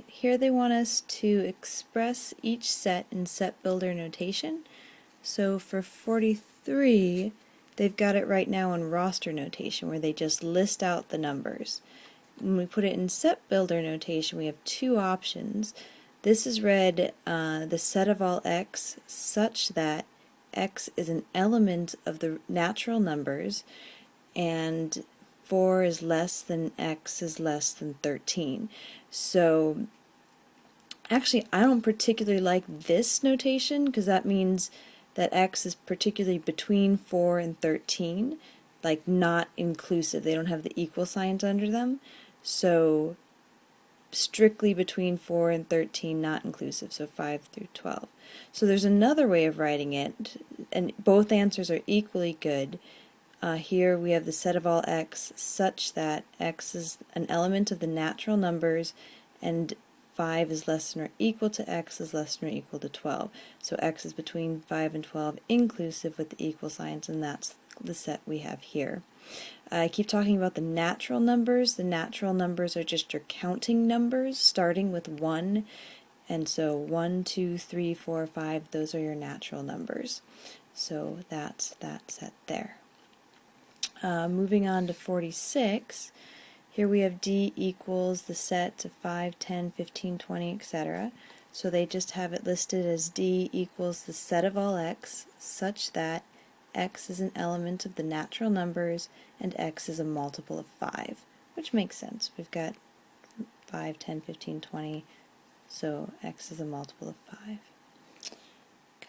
here they want us to express each set in set builder notation. So for 43, they've got it right now in roster notation where they just list out the numbers. When we put it in set builder notation, we have two options. This is read the set of all x such that x is an element of the natural numbers and 4 is less than x is less than 13. So actually I don't particularly like this notation because that means that x is particularly between 4 and 13, like not inclusive. They don't have the equal signs under them. So strictly between 4 and 13, not inclusive, so 5 through 12. So there's another way of writing it, and both answers are equally good. Here we have the set of all x such that x is an element of the natural numbers and 5 is less than or equal to x is less than or equal to 12. So x is between 5 and 12 inclusive with the equal signs, and that's the set we have here. I keep talking about the natural numbers. The natural numbers are just your counting numbers starting with 1. And so 1, 2, 3, 4, 5, those are your natural numbers. So that's that set there. Moving on to 46, here we have D equals the set of 5, 10, 15, 20, etc. So they just have it listed as D equals the set of all x such that x is an element of the natural numbers and x is a multiple of 5, which makes sense. We've got 5, 10, 15, 20, so x is a multiple of 5.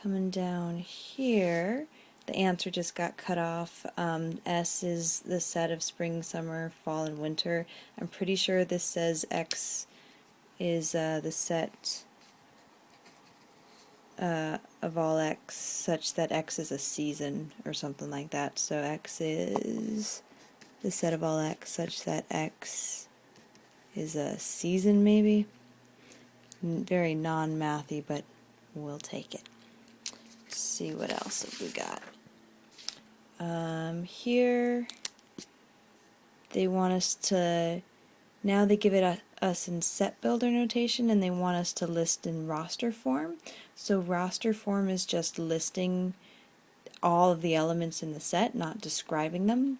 Coming down here, the answer just got cut off. S is the set of spring, summer, fall, and winter. I'm pretty sure this says x is the set of all x such that x is a season or something like that. So x is the set of all x such that x is a season, maybe? Very non-mathy, but we'll take it. Let's see what else have we got. Here they want us to, now they give it us in set builder notation and they want us to list in roster form. So roster form is just listing all of the elements in the set, not describing them.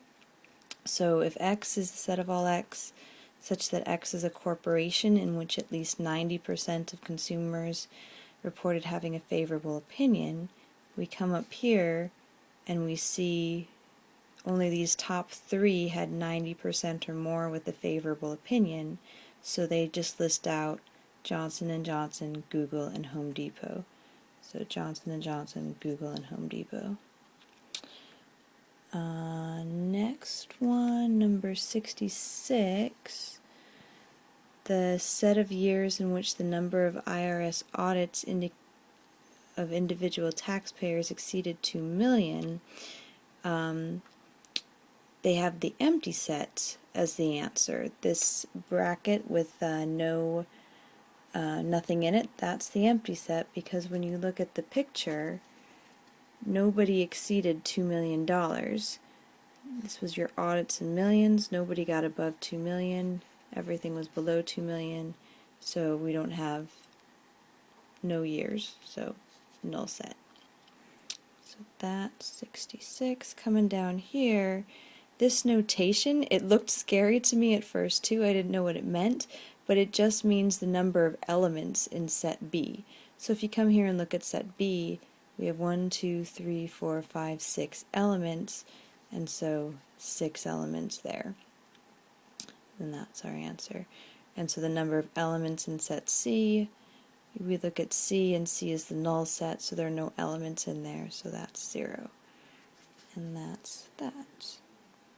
So if x is the set of all x such that x is a corporation in which at least 90% of consumers reported having a favorable opinion, we come up here and we see only these top 3 had 90% or more with a favorable opinion, so they just list out Johnson & Johnson, Google, and Home Depot. So Johnson & Johnson, Google, and Home Depot. Next one, number 66. The set of years in which the number of IRS audits of individual taxpayers exceeded 2 million. They have the empty set as the answer. This bracket with nothing in it, that's the empty set, because when you look at the picture, nobody exceeded $2 million. This was your audits in millions. Nobody got above 2 million. Everything was below 2 million. So we don't have no years. So null set. So that's 66. Coming down here, this notation, it looked scary to me at first too. I didn't know what it meant, but it just means the number of elements in set B. So if you come here and look at set B, we have 1, 2, 3, 4, 5, 6 elements, and so 6 elements there. And that's our answer. And so the number of elements in set C, we look at C, and C is the null set, so there are no elements in there, so that's 0. And that's that.